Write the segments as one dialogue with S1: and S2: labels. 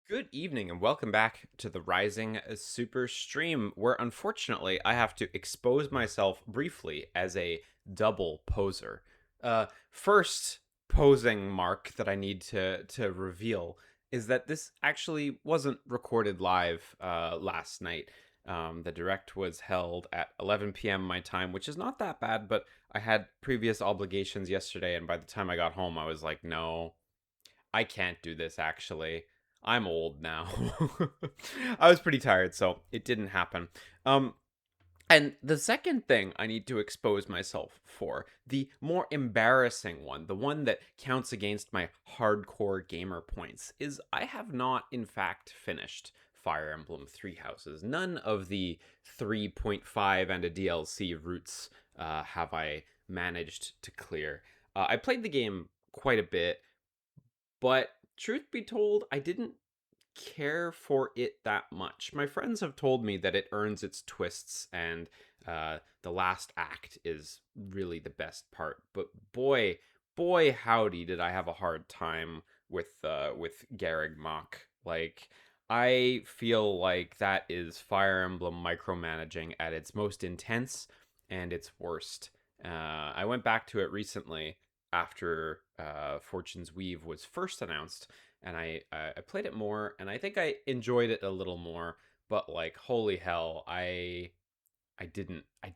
S1: Good evening and welcome back to the Rising Super Stream, where unfortunately I have to expose myself briefly as a double poser. First posing mark that I need to reveal is that this actually wasn't recorded live last night. The direct was held at 11 p.m. my time, which is not that bad, but I had previous obligations yesterday, and by the time I got home, I was like, no, I can't do this actually. I'm old now. I was pretty tired, so it didn't happen. Um, and the second thing I need to expose myself for, the more embarrassing one, the one that counts against my hardcore gamer points, is I have not, in fact, finished Fire Emblem Three Houses. None of the 3.5 and a DLC routes have I managed to clear. I played the game quite a bit, but truth be told, I didn't care for it that much. My friends have told me that it earns its twists and the last act is really the best part. But boy, howdy, did I have a hard time with Garreg Mach. Like, I feel like that is Fire Emblem micromanaging at its most intense and its worst. I went back to it recently after Fortune's Weave was first announced, and I played it more, and I think I enjoyed it a little more. But like, holy hell, I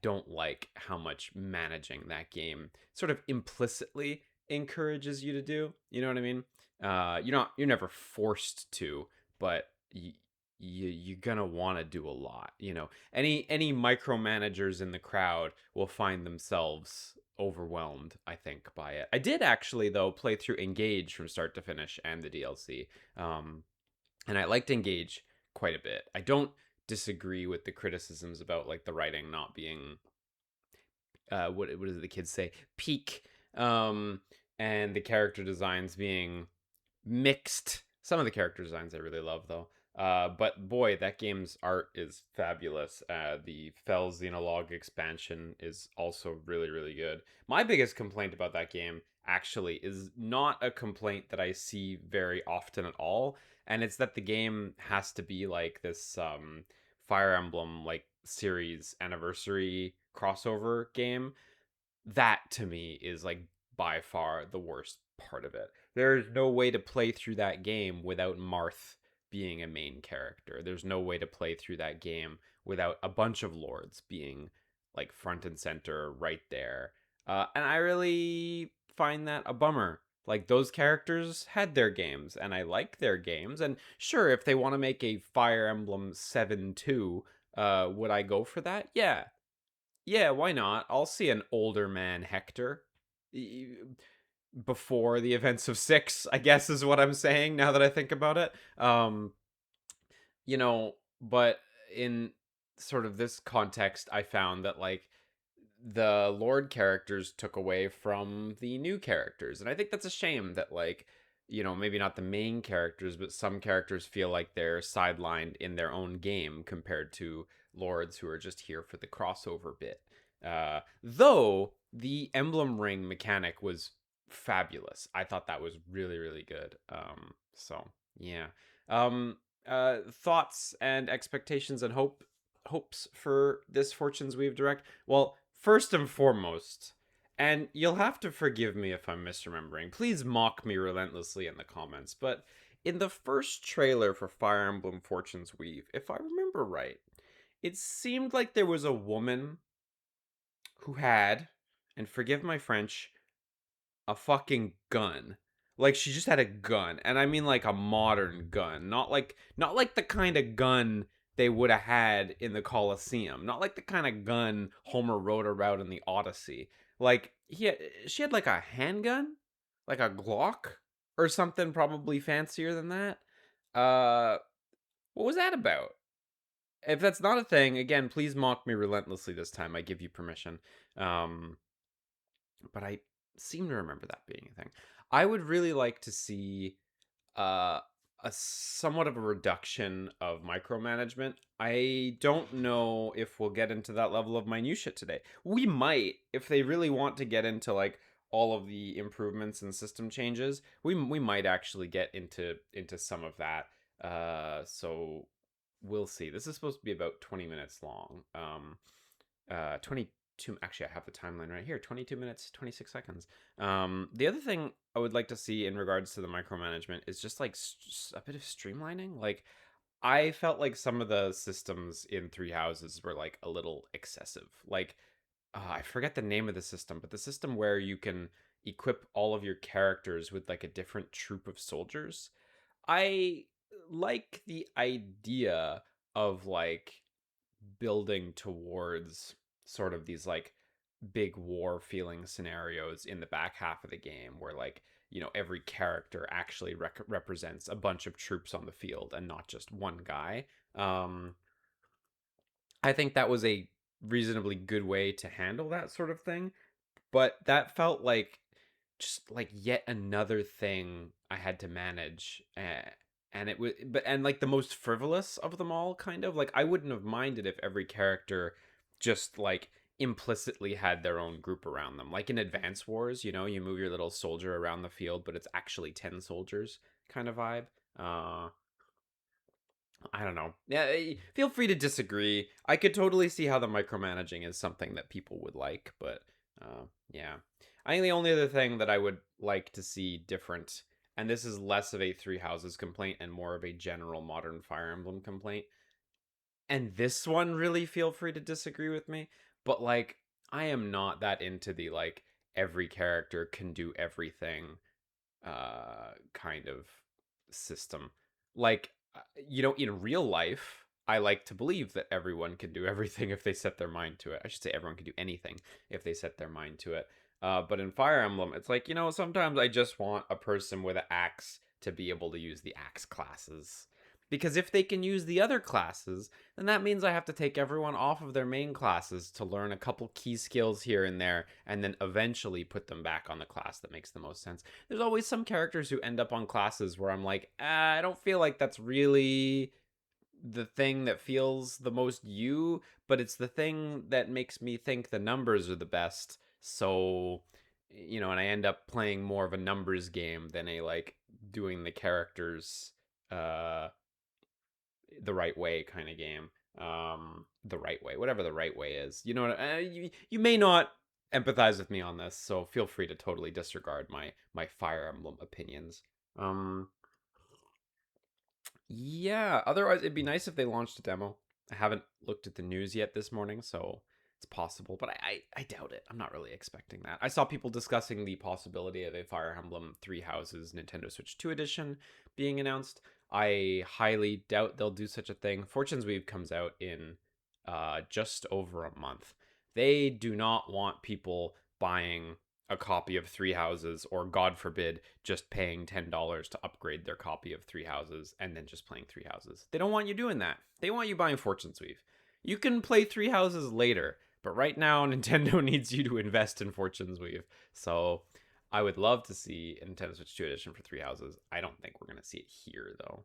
S1: don't like how much managing that game sort of implicitly encourages you to do. You know what I mean? You're never forced to, but you're gonna want to do a lot. Any micromanagers in the crowd will find themselves overwhelmed, I think, by it. I did actually though play through Engage from start to finish and the DLC, um, and I liked Engage quite a bit. I don't disagree with the criticisms about like the writing not being what does the kids say, peak, um, and the character designs being mixed. Some of the character designs I really love though. But boy, that game's art is fabulous. The Fell Xenologue expansion is also really, really good. My biggest complaint about that game actually is not a complaint that I see very often at all, and it's that the game has to be like this Fire Emblem like series anniversary crossover game. That to me is like by far the worst part of it. There's no way to play through that game without Marth being a main character. There's no way to play through that game without a bunch of lords being like front and center right there. And I really find that a bummer. Like, those characters had their games, and I like their games. And sure, if they want to make a Fire Emblem 7 2, would I go for that? Yeah, yeah, why not? I'll see an older man Hector before the events of 6, I guess is what I'm saying now that I think about it. But in sort of this context, I found that like the Lord characters took away from the new characters. And I think that's a shame that like, maybe not the main characters, but some characters feel like they're sidelined in their own game compared to lords who are just here for the crossover bit. Though the emblem ring mechanic was fabulous. I thought that was really, really good. So yeah. Thoughts and expectations and hopes for this Fortune's Weave direct. Well, first and foremost, and you'll have to forgive me if I'm misremembering. Please mock me relentlessly in the comments, but in the first trailer for Fire Emblem Fortune's Weave, if I remember right, it seemed like there was a woman who had, and forgive my French, a fucking gun. Like, she just had a gun, and I mean like a modern gun, not like the kind of gun they would have had in the Colosseum, not like the kind of gun Homer rode around in the Odyssey. Like, she had like a handgun, like a Glock or something, probably fancier than that. Uh, what was that about? If that's not a thing, again, please mock me relentlessly this time. I give you permission. Um, but I seem to remember that being a thing. I would really like to see uh, a somewhat of a reduction of micromanagement. I don't know if we'll get into that level of minutia today. We might, if they really want to get into like all of the improvements and system changes. We might actually get into some of that. So we'll see. This is supposed to be about 20 minutes long. 22. Actually, I have the timeline right here. 22 minutes, 26 seconds. The other thing I would like to see in regards to the micromanagement is just like a bit of streamlining. Like, I felt like some of the systems in Three Houses were like a little excessive. Like, I forget the name of the system, but the system where you can equip all of your characters with like a different troop of soldiers. I like the idea of like building towards sort of these like big war feeling scenarios in the back half of the game where like every character actually represents a bunch of troops on the field and not just one guy. um I think that was a reasonably good way to handle that sort of thing, but that felt like just like yet another thing I had to manage. And it was, but and like the most frivolous of them all, kind of like I wouldn't have minded if every character just like implicitly had their own group around them. Like in Advance Wars, you move your little soldier around the field, but it's actually 10 soldiers kind of vibe. Uh, I don't know. Yeah, feel free to disagree. I could totally see how the micromanaging is something that people would like, but yeah. I think the only other thing that I would like to see different, and this is less of a Three Houses complaint and more of a general modern Fire Emblem complaint, and this one really feel free to disagree with me, but like I am not that into the like every character can do everything kind of system. Like, in real life, I like to believe that everyone can do everything if they set their mind to it. I should say everyone can do anything if they set their mind to it. But in Fire Emblem, it's like, sometimes I just want a person with an axe to be able to use the axe classes. Because if they can use the other classes, then that means I have to take everyone off of their main classes to learn a couple key skills here and there, and then eventually put them back on the class that makes the most sense. There's always some characters who end up on classes where I'm like, I don't feel like that's really the thing that feels the most you, but it's the thing that makes me think the numbers are the best. So, and I end up playing more of a numbers game than a like doing the characters uh the right way kind of game. The right way, whatever the right way is. You may not empathize with me on this, so feel free to totally disregard my Fire Emblem opinions. Um, yeah, otherwise it'd be nice if they launched a demo. I haven't looked at the news yet this morning, so it's possible, but I doubt it. I'm not really expecting that. I saw people discussing the possibility of a Fire Emblem Three Houses Nintendo Switch 2 edition being announced. I highly doubt they'll do such a thing. Fortune's Weave comes out in just over a month. They do not want people buying a copy of Three Houses, or God forbid, just paying $10 to upgrade their copy of Three Houses and then just playing Three Houses. They don't want you doing that. They want you buying Fortune's Weave. You can play Three Houses later, but right now Nintendo needs you to invest in Fortune's Weave. So I would love to see a Nintendo Switch 2 edition for Three Houses. I don't think we're going to see it here, though.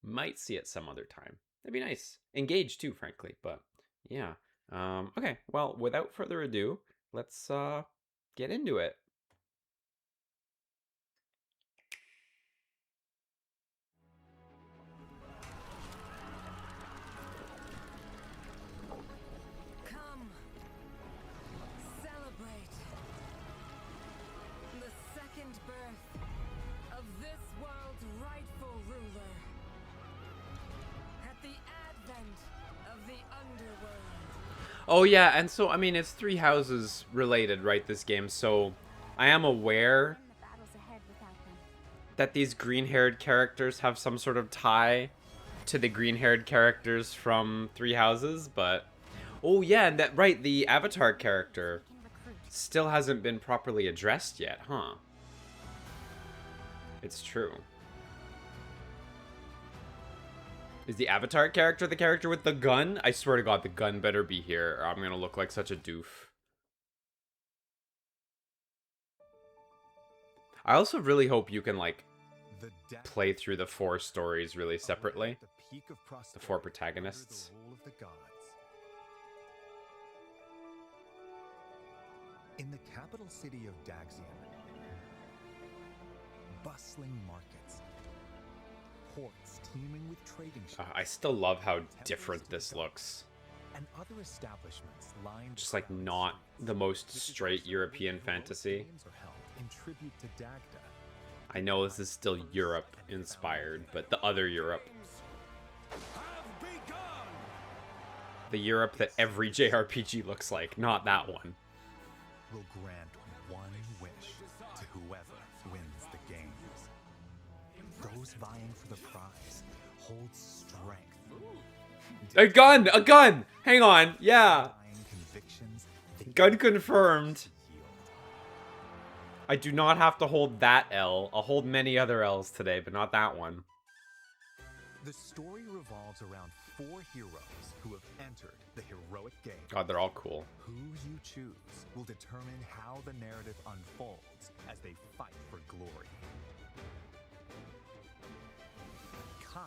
S1: Might see it some other time. That'd be nice. Engage, too, frankly. But yeah. Okay, well, without further ado, let's get into it.
S2: Come, celebrate the second birth of this world's rightful ruler. At the advent of the underworld.
S1: Oh yeah, and so I mean it's Three Houses related, right? This game, so I am aware that these green-haired characters have some sort of tie to the green-haired characters from Three Houses, but oh yeah, and that right, the Avatar character still hasn't been properly addressed yet, huh? It's true. Is the Avatar character the character with the gun? I swear to God, the gun better be here, or I'm gonna look like such a doof. I also really hope you can, like, play through the 4 stories really separately. The 4 protagonists.
S3: In the capital city of Daxian, bustling markets, ports teeming with trading ships.
S1: I still love how different this looks.
S3: And other establishments lined
S1: Just like
S3: around
S1: not
S3: sea.
S1: the most
S3: This is
S1: straight
S3: also
S1: European
S3: where heroic
S1: fantasy.
S3: games are held in tribute to Dagda.
S1: I know this is still Europe inspired, but the other Europe. The Europe that every JRPG looks like, not that one.
S3: Will grant one wish to whoever wins the games. Those vying for the prize hold strength.
S1: A gun! A gun! Hang on, yeah.
S3: Defying convictions they
S1: Gun confirmed.
S3: yield.
S1: I do not have to hold that L. I'll hold many other L's today, but not that one.
S3: The story revolves around 4 heroes who have entered the heroic game.
S1: God, they're all cool.
S3: Who you choose will determine how the narrative unfolds as they fight for glory. Kai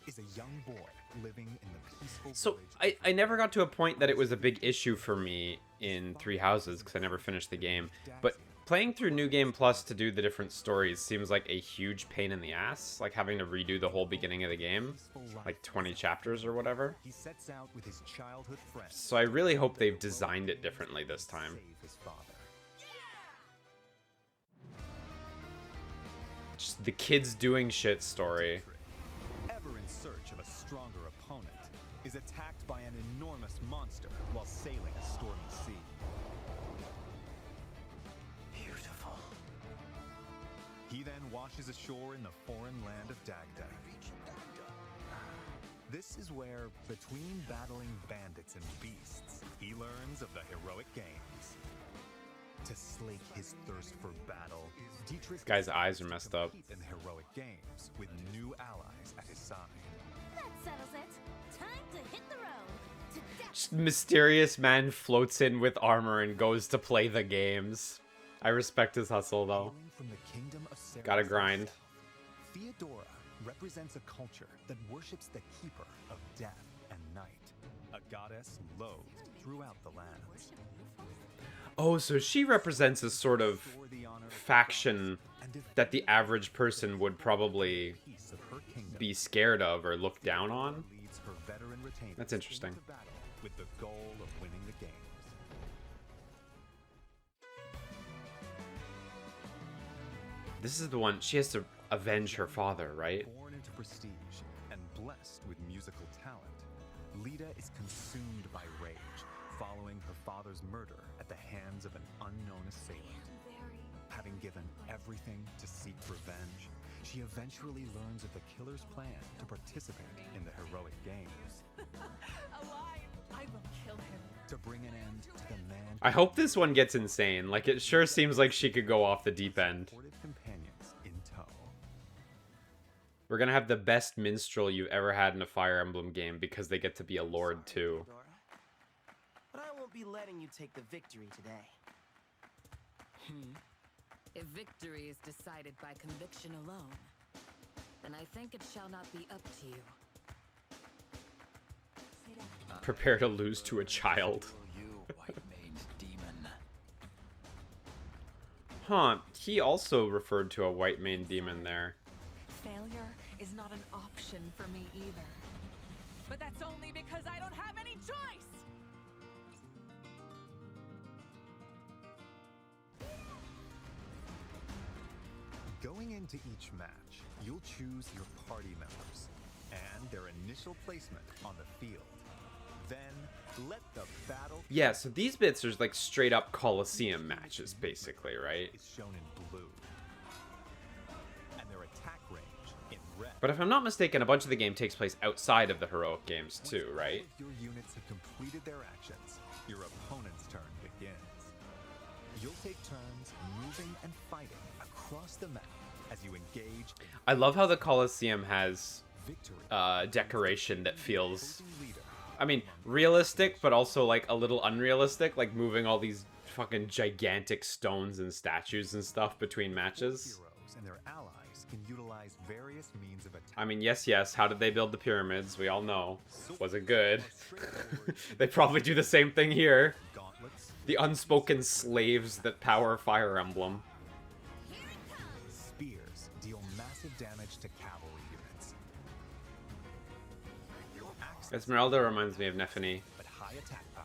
S3: is a young boy living in the peaceful
S1: So,
S3: village.
S1: I never got to a point that it was a big issue for me in Three Houses, because I never finished the game. But playing through New Game Plus to do the different stories seems like a huge pain in the ass. Like having to redo the whole beginning of the game. Like 20 chapters or whatever.
S3: He sets out with his childhood friends.
S1: So I really hope they've designed it differently this time.
S3: Save his father.
S1: Just the kids doing shit story.
S3: Ever in search of a stronger opponent, is attacked by an enormous monster while sailing a stormy sea. Beautiful. He then washes ashore in the foreign land of Dagda. This is where, between battling bandits and beasts, he learns of the heroic games. To slake his thirst for battle, Dietrich
S1: This guy's eyes are
S3: decides to
S1: messed up.
S3: compete in the heroic games with new allies at his side.
S4: That settles it. Time to hit the road. To death.
S1: Just mysterious man floats in with armor and goes to play the games. I respect his hustle though.
S3: Hailing from the kingdom of Ceres
S1: Gotta grind.
S3: herself, Theodora represents a culture that worships the keeper of death and night, a goddess loathed throughout the lands.
S1: Oh, so she represents a sort of
S3: For the honor of
S1: faction
S3: and defend
S1: that the average person would probably
S3: the peace of her kingdom.
S1: be scared of or look down on.
S3: Leads her veteran retainers
S1: That's interesting.
S3: into battle with the goal of winning the games.
S1: This is the one, she has to avenge her father, right?
S3: Born into prestige and blessed with musical talent, Lita is consumed by rage following her father's murder at the hands of an unknown assailant. Having given everything to seek revenge, she eventually learns of the killer's plan to participate in the heroic games.
S2: Alive! I will kill him.
S3: To bring an end to the man
S1: I hope this one gets insane. Like, it sure seems like she could go off the deep end.
S3: supportive companions in tow.
S1: We're gonna have the best minstrel you've ever had in a Fire Emblem game because they get to be a lord too.
S5: Dora, but I won't be letting you take the victory today.
S2: If victory is decided by conviction alone, then I think it shall not be up to you.
S1: Prepare to lose to a child.
S6: You white-maned demon.
S1: Huh, he also referred to a white maned demon there.
S2: Failure is not an option for me either. But that's only because I don't have any choice!
S3: Going into each match, you'll choose your party members and their initial placement on the field. Then, let the battle
S1: Yeah, so these bits are like straight up Coliseum matches, basically, right?
S3: is shown in blue, and their attack range in red.
S1: But if I'm not mistaken, a bunch of the game takes place outside of the heroic games too,
S3: Once all
S1: right?
S3: of your units have completed their actions, your opponent's turn begins. You'll take turns moving and fighting across the map as you engage in
S1: I love how the Coliseum has
S3: victory.
S1: decoration that feels,
S3: Opposing leader.
S1: I mean, realistic, but also like a little unrealistic, like moving all these fucking gigantic stones and statues and stuff between matches.
S3: Heroes and their allies can utilize various means of attack.
S1: I mean, yes, how did they build the pyramids? We all know. Was it good?
S3: Straightforward
S1: They probably do the same thing here.
S3: gauntlets,
S1: The unspoken slaves that power Fire Emblem.
S4: Here it comes.
S3: spears deal massive damage to cavalry units.
S1: Esmeralda reminds me of Nephany.
S3: but high attack power.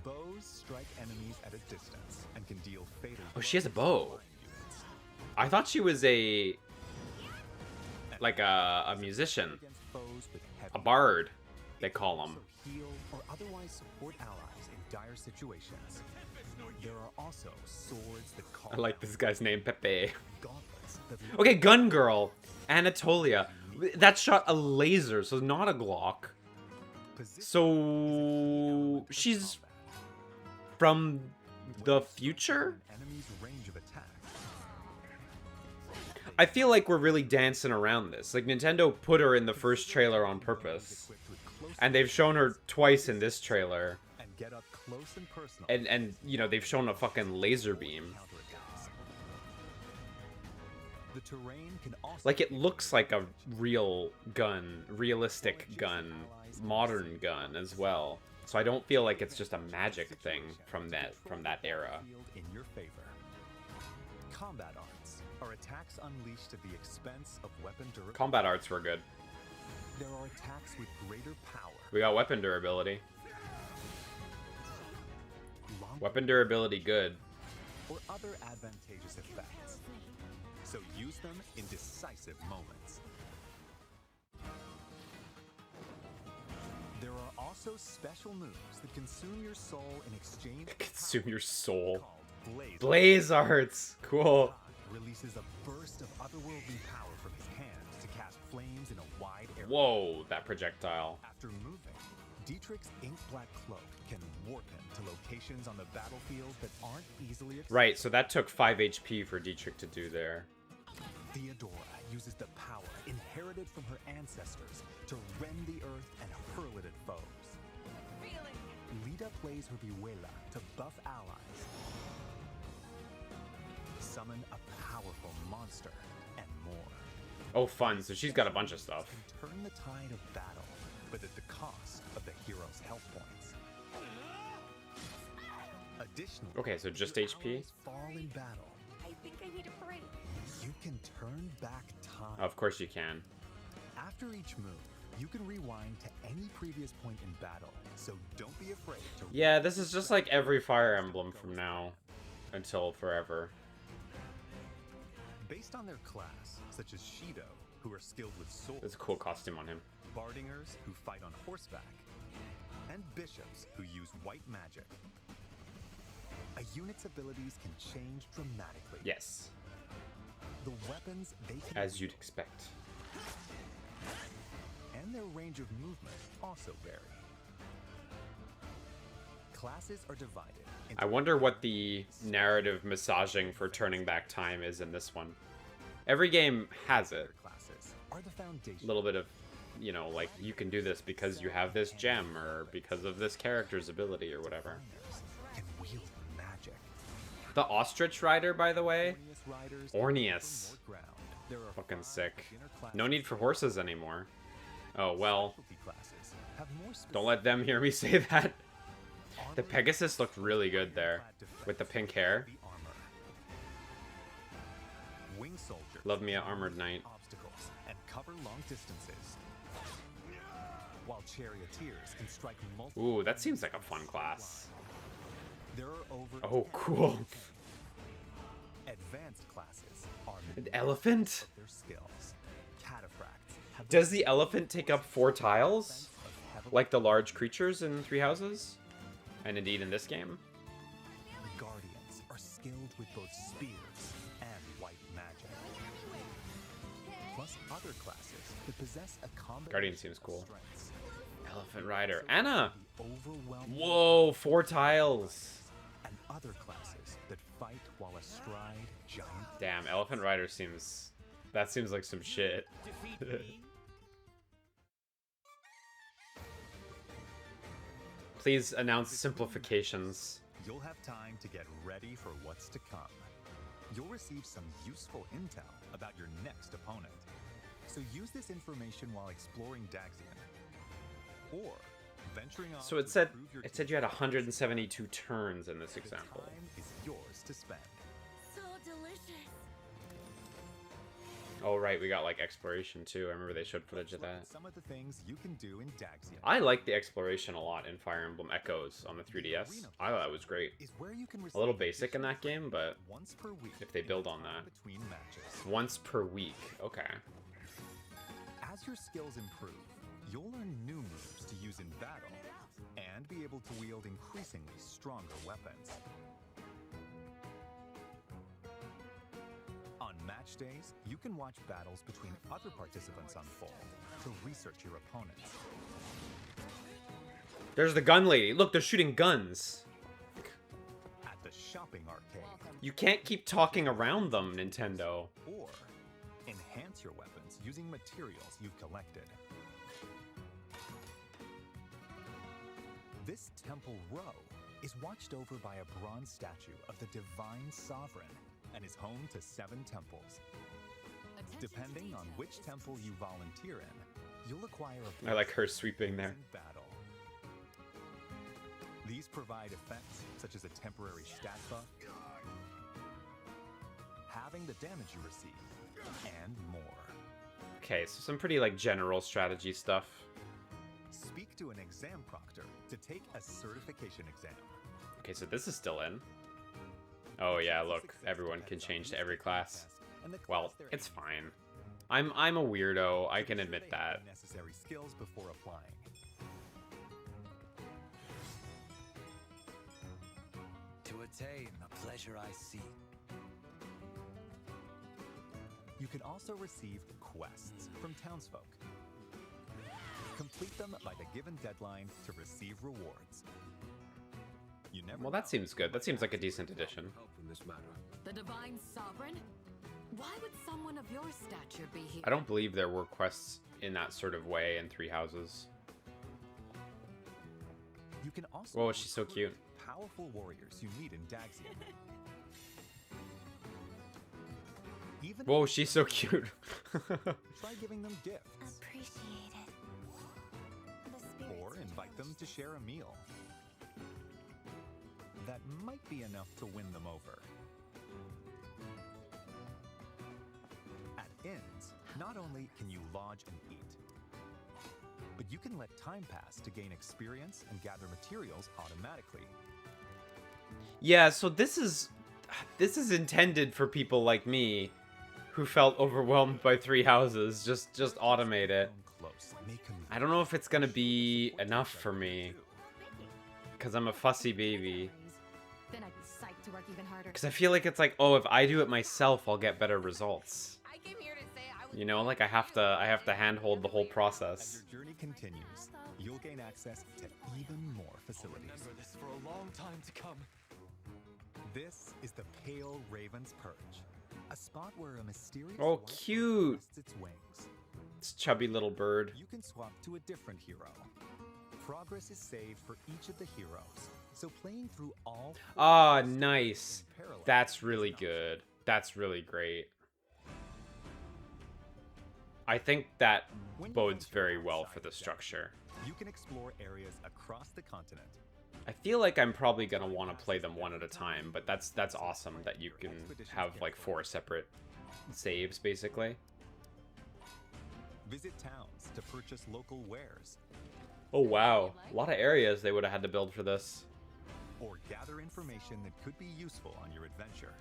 S3: Bows strike enemies at a distance and can deal fatal.
S1: Oh, she has a
S3: blows
S1: bow.
S3: to flying units.
S1: I thought she was a musician,
S3: Against foes with heavy
S1: a bard, they call them.
S3: also heal or otherwise support allies in dire situations. There are also swords that call
S1: I like this guy's name, Pepe.
S3: gauntlets that
S1: Okay, gun girl, Anatolia. That shot a laser, so not a Glock.
S3: position
S1: So she's from the future?
S3: enemy's range of attack.
S1: I feel like we're really dancing around this. Like, Nintendo put her in the first trailer on purpose.
S3: Equipped with close
S1: And they've shown her twice in this trailer.
S3: and get up close and personal.
S1: And you know, they've shown a fucking laser beam.
S3: counterattacks. The terrain can also
S1: Like, it looks like a real gun, realistic gun, modern gun as well. So I don't feel like it's just a magic thing from that era.
S3: field in your favor. Combat arts are attacks unleashed at the expense of weapon durability.
S1: Combat arts were good.
S3: There are attacks with greater power.
S1: We got weapon durability.
S3: Long
S1: Weapon durability good.
S3: or other advantageous effects. So use them in decisive moments. There are also special moves that consume your soul in exchange for
S1: Consume your
S3: power
S1: soul.
S3: called Blaze.
S1: Blaze arts. Cool.
S3: God releases a burst of otherworldly power from his hand to cast flames in a wide area.
S1: Whoa, that projectile.
S3: After moving, Dietrich's ink black cloak can warp him to locations on the battlefield that aren't easily accessible.
S1: Right, so that took 5 HP for Dietrich to do there.
S3: Theodora uses the power inherited from her ancestors to rend the earth and hurl it at foes. Lita plays her Vihuela to buff allies, summon a powerful monster, and more.
S1: Oh, fun. So she's got a bunch of stuff.
S3: Can turn the tide of battle, but at the cost of the hero's health points. Additionally,
S1: Okay, so just
S3: your
S1: HP?
S3: allies fall in battle.
S4: I think I need a break.
S3: You can turn back time.
S1: Of course you can.
S3: After each move, you can rewind to any previous point in battle, so don't be afraid to.
S1: Yeah, this is just like every Fire Emblem from now until forever.
S3: Based on their class, such as Shido, who are skilled with swords,
S1: There's a cool costume on him.
S3: Bardingers, who fight on horseback, and bishops, who use white magic. A unit's abilities can change dramatically.
S1: Yes,
S3: The weapons they can
S1: as you'd expect.
S3: and their range of movement also vary. Classes are divided into
S1: I wonder what the narrative massaging for turning back time is in this one. Every game has it.
S3: classes are the foundation.
S1: A little bit of, you know, like, you can do this because you have this gem or because of this character's ability or whatever.
S3: Fighters can wield magic.
S1: The ostrich rider, by the way,
S3: Orneus riders
S1: Orneus.
S3: cover more ground. There are
S1: fucking
S3: 5
S1: sick.
S3: beginner classes.
S1: No need for horses anymore. Oh, well,
S3: Specialty classes have more
S1: don't let them hear me say that. The
S3: specific
S1: Pegasus looked really good there with the pink hair.
S3: heavy armor. Wing soldiers
S1: Love me a armored knight.
S3: obstacles and cover long distances. While charioteers can strike multiple.
S1: Ooh, that seems like a fun class.
S3: There are over
S1: Oh,
S3: 10
S1: cool.
S3: advanced classes are
S1: An elephant?
S3: their skills. Cataphracts have
S1: Does the elephant take up 4 tiles?
S3: of heavily
S1: Like the large creatures in Three Houses? And indeed in this game?
S3: guardians are skilled with both spears and white magic. Plus other classes that possess a combination
S1: Guardian seems cool.
S3: of strengths.
S1: Elephant rider. Anna!
S3: The overwhelming
S1: Whoa, 4 tiles.
S3: and other classes that fight while astride giant.
S1: Damn, elephant rider seems... That seems like some shit. Please announce simplifications.
S3: You'll have time to get ready for what's to come. You'll receive some useful intel about your next opponent. So use this information while exploring Daxian. Or venturing on
S1: So
S3: to
S1: it said
S3: improve your
S1: you had
S3: team's
S1: 172 turns in this example.
S3: time is yours to spend.
S4: So delicious.
S1: Oh, right, we got, like, exploration, too. I remember they showed footage of
S3: Let's look
S1: that.
S3: at some of the things you can do in Daxium.
S1: I like the exploration a lot in Fire Emblem Echoes on the 3DS. I thought that was great.
S3: Is where you can
S1: A little
S3: receive
S1: basic in that game, but
S3: once per week
S1: if they
S3: in
S1: build
S3: the
S1: on
S3: time
S1: that.
S3: between matches.
S1: Once per week. Okay.
S3: As your skills improve, you'll learn new moves to use in battle and be able to wield increasingly stronger weapons. On match days, you can watch battles between other participants unfold to research your opponents.
S1: There's the gun lady. Look, they're shooting guns.
S3: At the shopping arcade,
S1: You can't keep talking around them, Nintendo.
S3: or enhance your weapons using materials you've collected. This temple row is watched over by a bronze statue of the Divine Sovereign and is home to 7 temples. Depending on which temple you volunteer in, you'll acquire a
S1: I like her sweeping there.
S3: in battle. These provide effects such as a temporary stat buff, halving the damage you receive, and more.
S1: Okay, so some pretty, like, general strategy stuff.
S3: Speak to an exam proctor to take a certification exam.
S1: Okay, so this is still in. Oh, yeah, look. Everyone can change to every class. Well, it's fine. I'm a weirdo. I can admit that.
S3: Necessary skills before applying.
S6: To attain the pleasure I seek.
S3: You can also receive quests from townsfolk. Complete them by the given deadline to receive rewards. You never
S1: Well,
S3: know.
S1: that seems good. That seems like a decent addition.
S7: The Divine Sovereign? Why would someone of your stature be here?
S1: I don't believe there were quests in that sort of way in Three Houses.
S3: You can also
S1: Whoa, she's so
S3: recruit
S1: cute.
S3: Powerful warriors you meet in Daxium. Even
S1: Whoa, she's so cute.
S3: try giving them gifts
S4: Appreciate it. The spirits
S3: or invite them to share a meal. That might be enough to win them over. At inns, not only can you lodge and eat, but you can let time pass to gain experience and gather materials automatically.
S1: Yeah, so this is intended for people like me who felt overwhelmed by Three Houses. Just automate it.
S3: Close may convert
S1: I don't know if it's gonna be enough for me, because I'm a fussy baby.
S7: Then I'd be psyched to work even harder.
S1: Because I feel like it's like, oh, if I do it myself, I'll get better results.
S2: I came here to say I was
S1: You know, like I have to handhold the whole
S3: As
S1: process.
S3: your journey continues, you'll gain access to even more facilities.
S6: This for a long time to come.
S3: This is the Pale Raven's Perch, a spot where a mysterious
S1: Oh,
S3: white bird
S1: cute.
S3: rests its wings.
S1: It's chubby little bird.
S3: You can swap to a different hero. Progress is saved for each of the heroes, so playing through all four
S1: Ah,
S3: heroes
S1: nice.
S3: in parallel
S1: That's
S3: is
S1: really
S3: an option.
S1: good. That's really great. I think that
S3: When you
S1: bodes
S3: venture
S1: very well
S3: outside
S1: for the
S3: of Daxium,
S1: structure.
S3: You can explore areas across the continent.
S1: I feel like I'm probably gonna want to play them one at a time, but that's awesome that you can have like 4 separate saves basically.
S3: Visit towns to purchase local wares,
S1: Oh wow, a lot of areas they would have had to build for this.
S3: or gather information that could be useful on your adventure.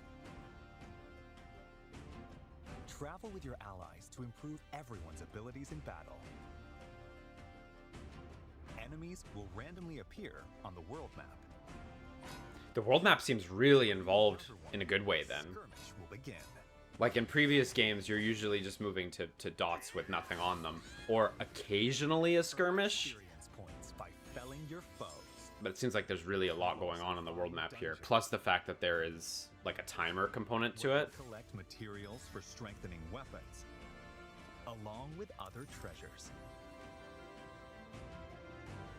S3: Travel with your allies to improve everyone's abilities in battle. Enemies will randomly appear on the world map.
S1: The world map seems really involved in a good way then.
S3: Skirmish will begin.
S1: Like in previous games, you're usually just moving to dots with nothing on them, or occasionally a skirmish.
S3: Experience points by felling your foes.
S1: But it seems like there's really a lot going on the world map here. Plus the fact that there is like a timer component to
S3: Where
S1: it.
S3: you'll collect materials for strengthening weapons, along with other treasures.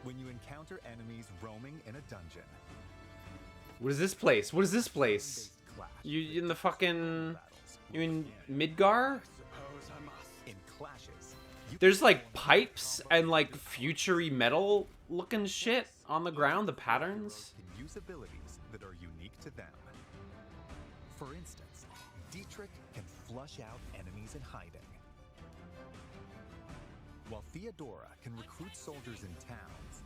S3: When you encounter enemies roaming in a dungeon,
S1: What is this place? What is this place?
S3: turn-based clash
S1: You in the
S3: with
S1: fucking...
S3: battles.
S1: You in Midgar?
S3: In clashes, you
S1: There's
S3: can
S1: like
S3: form
S1: pipes
S3: combos
S1: and like
S3: with
S1: futury metal looking shit on the ground, the patterns.
S3: can use abilities that are unique to them. For instance, Dietrich can flush out enemies in hiding. While Theodora can recruit soldiers in towns,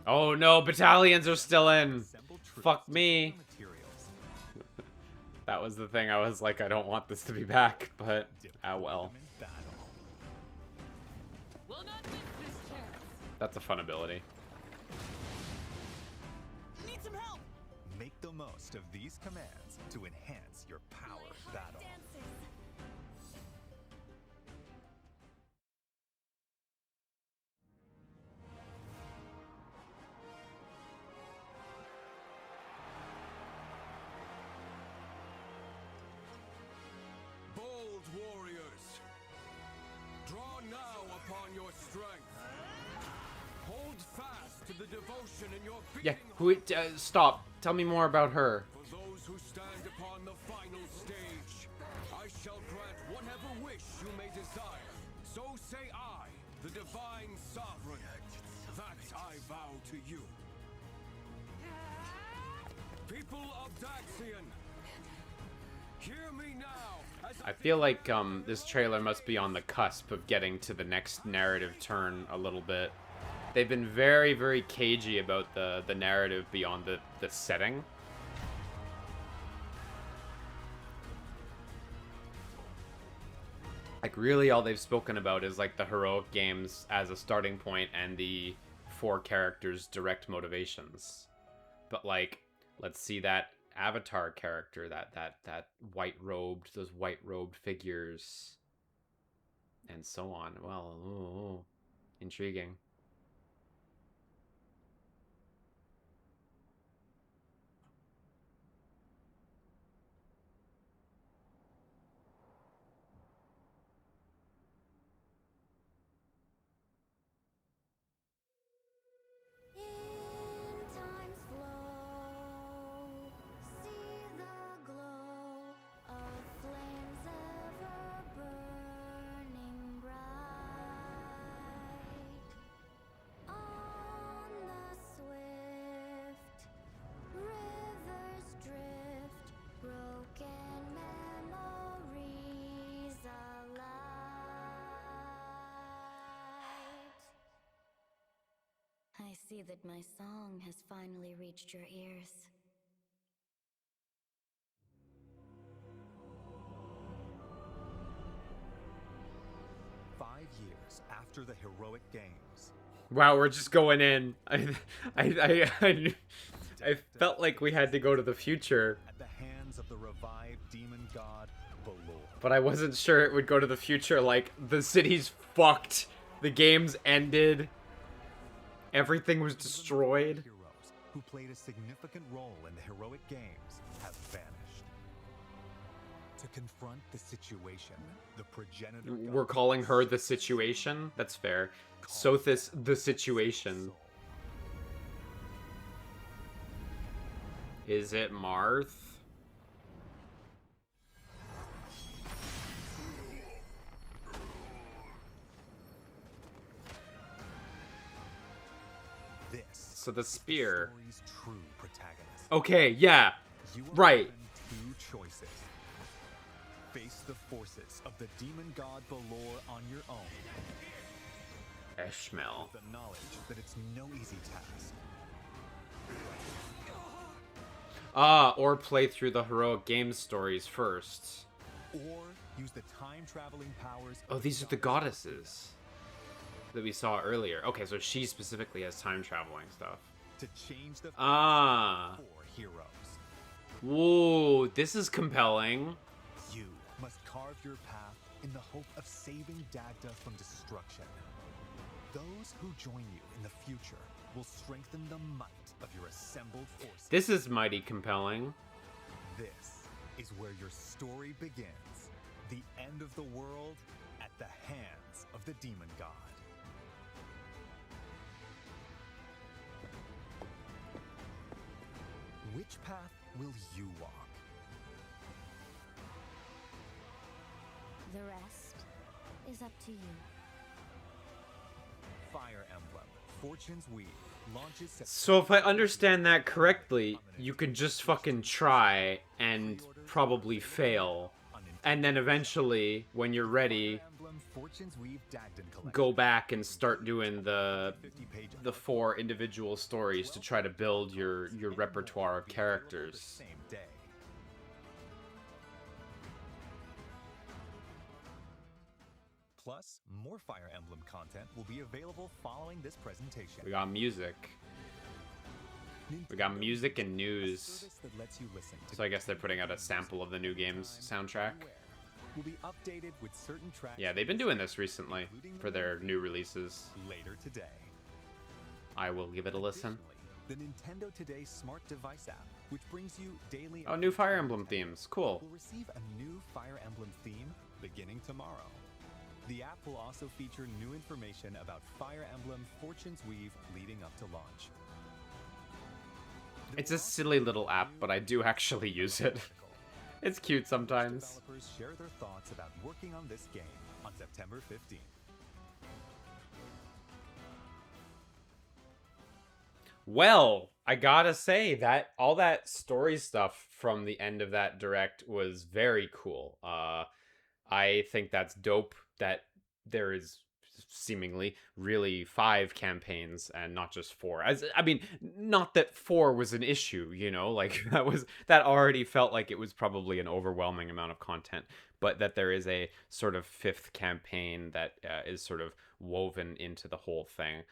S1: Oh no, battalions are still in.
S3: assemble troops
S1: Fuck
S3: to
S1: me.
S3: gather materials,
S1: That was the thing. I was like, I don't want this to be back, but ah well.
S3: them in battle.
S7: Will not miss this chance.
S1: That's a fun ability.
S5: Need some help!
S3: Make the most of these commands to enhance your power of battle.
S6: Bold warriors, draw now upon your strength. Hold fast to the devotion in your
S1: Yeah,
S6: beating
S1: who? Stop. Tell me more about her.
S6: For those who stand upon the final stage, I shall grant whatever wish you may desire. So say I, the divine sovereign. That I vow to you. People of Daxian, hear me now. As
S1: I feel like this trailer must be on the cusp of getting to the next narrative turn a little bit. They've been very, very cagey about the narrative beyond the setting. Like, really all they've spoken about is, like, the heroic games as a starting point and the 4 characters' direct motivations. But, like, let's see that Avatar character, that white-robed, those white-robed figures, and so on. Well, ooh, intriguing.
S4: In time's flow, see the glow of flames ever burning bright. On the swift rivers drift, broken memories alight. I see that my song has finally reached your ears.
S3: "5 years after the heroic games,
S1: Wow, we're just going in. I felt like we had to go to the future,
S3: at the hands of the revived demon god Balor,
S1: but I wasn't sure it would go to the future. Like, the city's fucked. The game's ended. Everything was destroyed.
S3: heroes who played a significant role in the heroic games have vanished. To confront the situation, the progenitor
S1: We're
S3: god
S1: calling her the situation. That's fair. Sothis, the situation. Is it Marth?
S3: This
S1: So the
S3: is
S1: spear.
S3: story's true protagonist.
S1: Okay, yeah.
S3: You are
S1: Right.
S3: given 2 choices. Face the forces of the demon god Balor on your own,
S1: Eshmel.
S3: with the knowledge that it's no easy task.
S1: Or play through the heroic game stories first.
S3: Or use the time-traveling powers
S1: Oh,
S3: of
S1: these are the goddesses that we saw earlier. Okay, so she specifically has time traveling stuff.
S3: to change the
S1: Ah.
S3: fates of 4 heroes.
S1: Whoa, this is compelling.
S3: You must carve your path in the hope of saving Dagda from destruction. Those who join you in the future will strengthen the might of your assembled forces.
S1: This is mighty compelling.
S3: This is where your story begins. The end of the world at the hands of the demon god. Which path will you walk?
S4: The rest is up to you.
S3: Fire Emblem, Fortune's Weave, launches
S1: So if I understand that correctly, you could just fucking try and probably fail.
S3: on
S1: And then eventually, when you're ready,
S3: Fire Emblem Fortune's Weave Dagden Collection.
S1: go back and start doing the 4 individual stories to try to build your repertoire of characters.
S3: Same day. Plus, more Fire Emblem content will be available following this presentation.
S1: We got music. We got music and news. So I guess they're putting out a sample of the new game's soundtrack.
S3: Will be updated with certain tracks.
S1: Yeah, they've been doing this recently for their new releases.
S3: Later today.
S1: I will give it a listen.
S3: The Nintendo Today Smart Device app, which brings you daily.
S1: Oh, new Fire Emblem themes. Cool.
S3: Will receive a new Fire Emblem theme beginning tomorrow. The app will also feature new information about Fire Emblem Fortune's Weave leading up to launch.
S1: It's a silly little app, but I do actually use it. It's cute sometimes.
S3: Developers share their thoughts about working on this game on September 15th.
S1: Well, I gotta say that all that story stuff from the end of that direct was very cool. I think that's dope that there is seemingly really 5 campaigns and not just 4. I mean, not that 4 was an issue, you know, like that already felt like it was probably an overwhelming amount of content, but that there is a sort of 5th campaign that is sort of woven into the whole thing.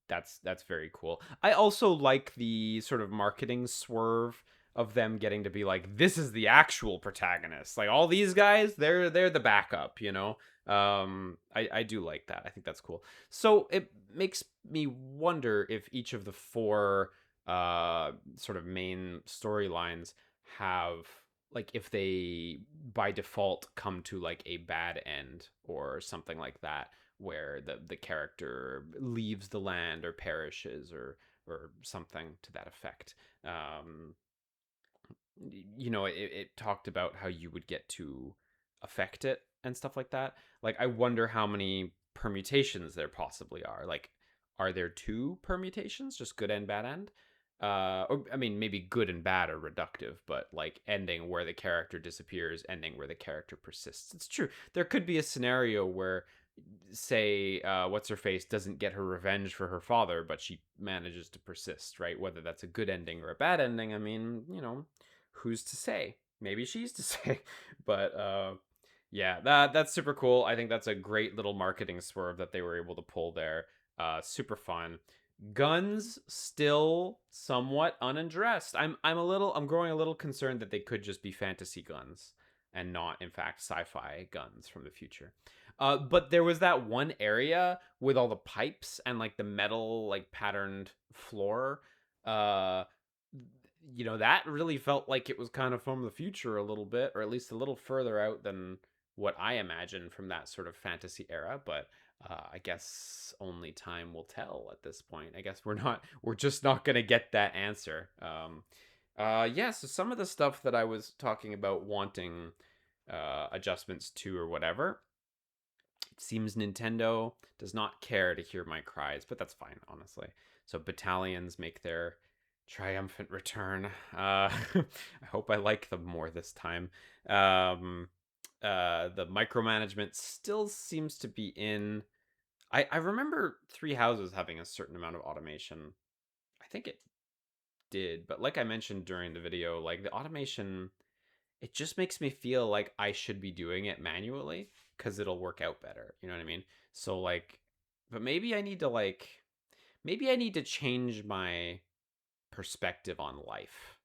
S1: That's very cool. I also like the sort of marketing swerve of them getting to be like, this is the actual protagonist. Like all these guys, they're the backup, you know? I do like that. I think that's cool. So it makes me wonder if each of the 4 sort of main storylines have, like, if they by default come to like a bad end or something like that, where the character leaves the land or perishes or something to that effect. You know, it talked about how you would get to affect it and stuff like that. Like, I wonder how many permutations there possibly are. Like, are there 2 permutations, just good and bad end? Or I mean, maybe good and bad are reductive, but like ending where the character disappears, ending where the character persists. It's true. There could be a scenario where, say, what's her face doesn't get her revenge for her father, but she manages to persist, right? Whether that's a good ending or a bad ending, I mean, you know, who's to say? Maybe she's to say. But yeah, that's super cool. I think that's a great little marketing swerve that they were able to pull there. Super fun. Guns still somewhat unaddressed. I'm growing a little concerned that they could just be fantasy guns and not, in fact, sci-fi guns from the future. But there was that one area with all the pipes and like the metal like patterned floor. You know, that really felt like it was kind of from the future a little bit, or at least a little further out than what I imagined from that sort of fantasy era. But I guess only time will tell at this point. I guess we're just not gonna get that answer. Yeah, so some of the stuff that I was talking about wanting adjustments to or whatever, it seems Nintendo does not care to hear my cries, but that's fine, honestly. So battalions make their triumphant return. I hope I like them more this time. The micromanagement still seems to be in. I remember Three Houses having a certain amount of automation. I think it did, but like I mentioned during the video, like the automation, it just makes me feel like I should be doing it manually because it'll work out better. You know what I mean? So like, but maybe I need to change my perspective on life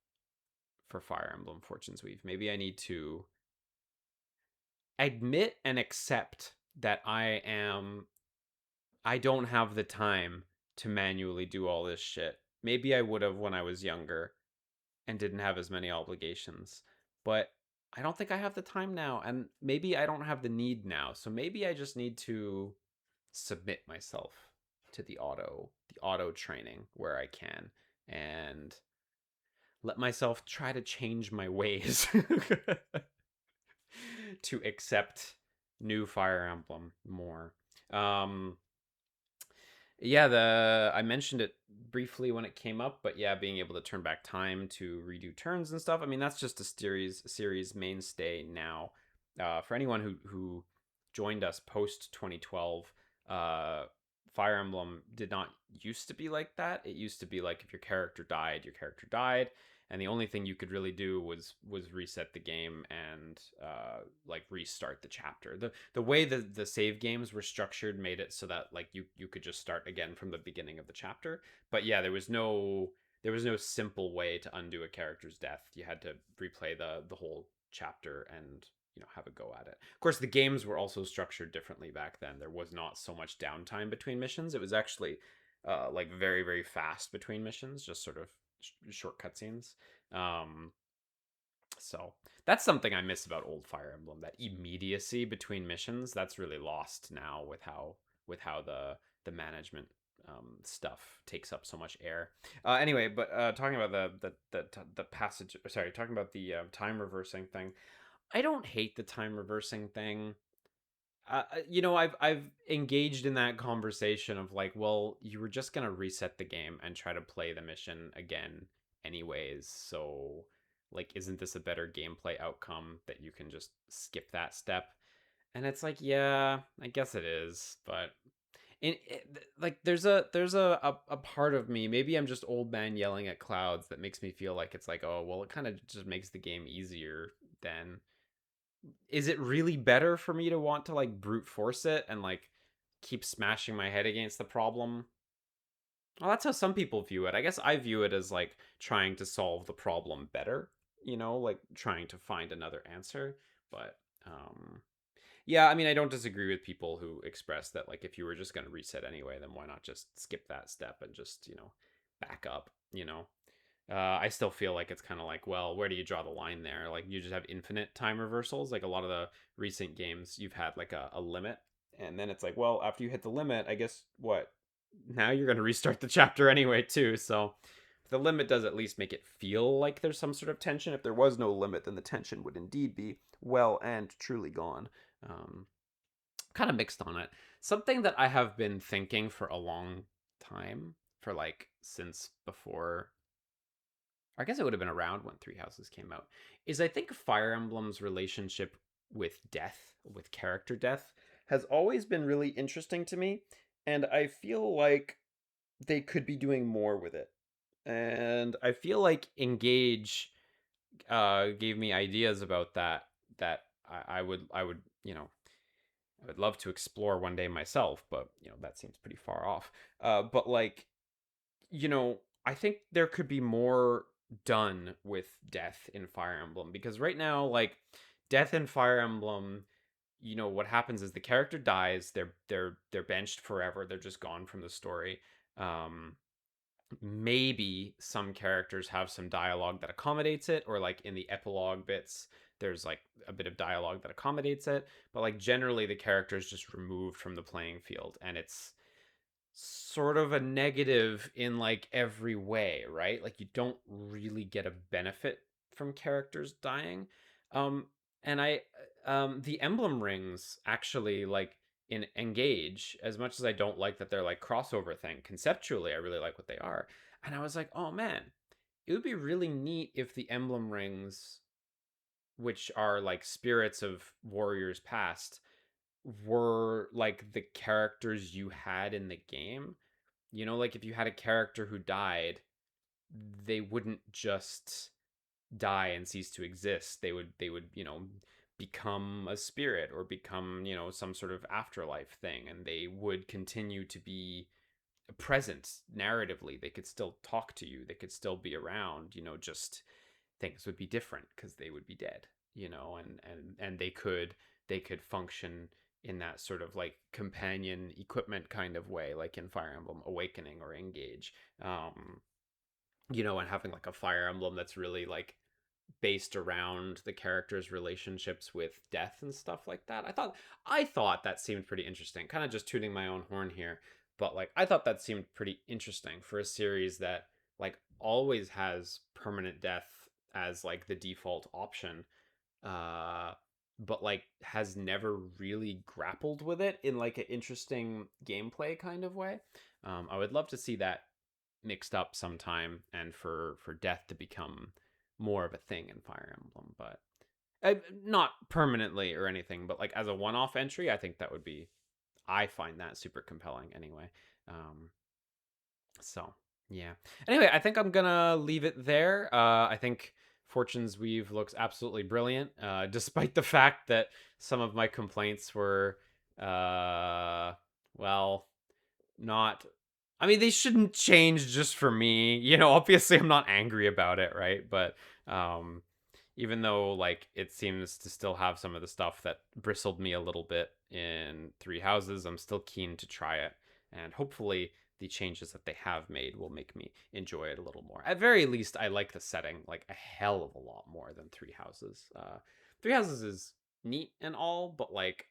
S1: for Fire Emblem Fortune's Weave. Maybe I need to admit and accept that I don't have the time to manually do all this shit. Maybe I would have when I was younger and didn't have as many obligations, but I don't think I have the time now, and maybe I don't have the need now. So maybe I just need to submit myself to the auto training where I can and let myself try to change my ways to accept new Fire Emblem more. Yeah, the I mentioned it briefly when it came up, but yeah, being able to turn back time to redo turns and stuff. I mean, that's just a series mainstay now. For anyone who joined us post 2012, uh, Fire Emblem did not used to be like that. It used to be like if your character died, and the only thing you could really do was reset the game and like restart the chapter. The way the save games were structured made it so that like you could just start again from the beginning of the chapter. But yeah, there was no simple way to undo a character's death. You had to replay the whole chapter and have a go at it. Of course, the games were also structured differently back then. There was not so much downtime between missions. It was actually like very very fast between missions, just sort of short cutscenes. Um, so that's something I miss about old Fire Emblem. That immediacy between missions, that's really lost now with how the management stuff takes up so much air. Anyway, but talking about the passage, sorry, talking about the time reversing thing. I don't hate the time reversing thing. I've engaged in that conversation of like, well, you were just gonna reset the game and try to play the mission again, anyways. So, like, isn't this a better gameplay outcome that you can just skip that step? And it's like, yeah, I guess it is, but like, there's a part of me. Maybe I'm just old man yelling at clouds that makes me feel like it's like, oh, well, it kind of just makes the game easier then. Is it really better for me to want to like brute force it and like keep smashing my head against the problem? Well, that's how some people view it. I guess I view it as like trying to solve the problem better, like trying to find another answer. But yeah, I mean, I don't disagree with people who express that like if you were just going to reset anyway, then why not just skip that step and just, back up. I still feel like it's kind of like, well, where do you draw the line there? Like, you just have infinite time reversals. Like, a lot of the recent games, you've had like a limit. And then it's like, well, after you hit the limit, I guess what? Now you're going to restart the chapter anyway, too. So the limit does at least make it feel like there's some sort of tension. If there was no limit, then the tension would indeed be well and truly gone. Um, Kind of mixed on it. Something that I have been thinking for a long time, for like since before, I guess it would have been around when Three Houses came out, is I think Fire Emblem's relationship with death, with character death, has always been really interesting to me, and I feel like they could be doing more with it. And I feel like Engage gave me ideas about that I would love to explore one day myself, but that seems pretty far off. But like I think there could be more done with death in Fire Emblem because right now, like death in Fire Emblem, what happens is the character dies, they're benched forever, they're just gone from the story. Um, Maybe some characters have some dialogue that accommodates it, or like in the epilogue bits, there's like a bit of dialogue that accommodates it, but like generally the character is just removed from the playing field, and it's sort of a negative in like every way, right? Like you don't really get a benefit from characters dying. Um and I The emblem rings actually, like in Engage, as much as I don't like that they're like crossover thing, conceptually I really like what they are. And I was like, "Oh man, it would be really neat if the emblem rings, which are like spirits of warriors past, were like the characters you had in the game. Like if you had a character who died, they wouldn't just die and cease to exist. They would become a spirit or become, some sort of afterlife thing, and they would continue to be present narratively. They could still talk to you. They could still be around, just things would be different because they would be dead, and they could function in that sort of like companion equipment kind of way, like in Fire Emblem Awakening or Engage. And having like a Fire Emblem that's really like based around the characters' relationships with death and stuff like that. I thought that seemed pretty interesting. Kind of just tooting my own horn here, but like I thought that seemed pretty interesting for a series that like always has permanent death as like the default option. Uh but like has never really grappled with it in like an interesting gameplay kind of way. I would love to see that mixed up sometime, and for death to become more of a thing in Fire Emblem, but not permanently or anything, but like as a one-off entry, I think that would be. I find that super compelling anyway. Um, so yeah. Anyway, I think I'm gonna leave it there. I think Fortune's Weave looks absolutely brilliant, despite the fact that some of my complaints were, uh, well, not. I mean, they shouldn't change just for me. You know, obviously, I'm not angry about it, right? But um, even though like it seems to still have some of the stuff that bristled me a little bit in Three Houses, I'm still keen to try it, and hopefully the changes that they have made will make me enjoy it a little more. At very least, I like the setting like a hell of a lot more than Three Houses. Three Houses is neat and all, but like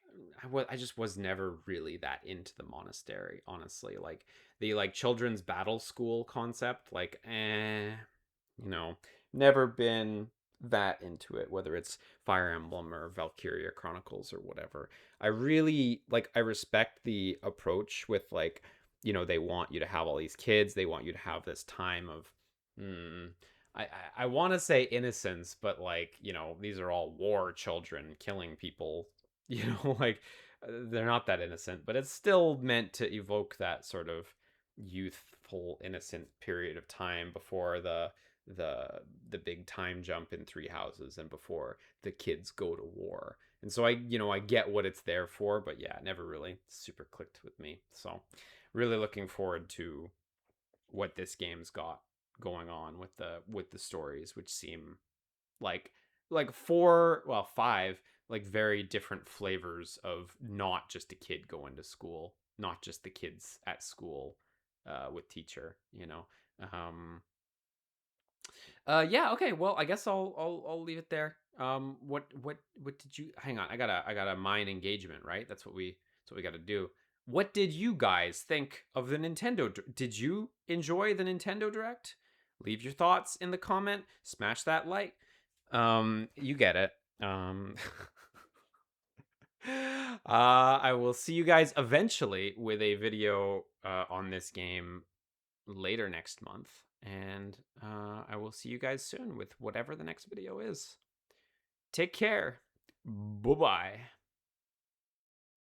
S1: I just was never really that into the monastery, honestly. Like the like children's battle school concept, like you know, never been that into it, whether it's Fire Emblem or Valkyria Chronicles or whatever. I really like I respect the approach with like, you know, they want you to have all these kids, they want you to have this time of hmm, I want to say innocence, but like, you know, these are all war children killing people, you know, like they're not that innocent, but it's still meant to evoke that sort of youthful, innocent period of time before the the big time jump in Three Houses and before the kids go to war. And so I, you know, I get what it's there for, but yeah, it never really super clicked with me. So really looking forward to what this game's got going on with the stories, which seem like four, well, five like very different flavors of not just a kid going to school, not just the kids at school with teacher, you know. Um yeah, okay. Well, I guess I'll leave it there. What did you hang on, I got a mine engagement, right? That's what we gotta do. What did you guys think of the Did you enjoy the Nintendo Direct? Leave your thoughts in the comment. Smash that like. You get it. I will see you guys eventually with a video on this game later next month. And I will see you guys soon with whatever the next video is. Take care. Bye bye.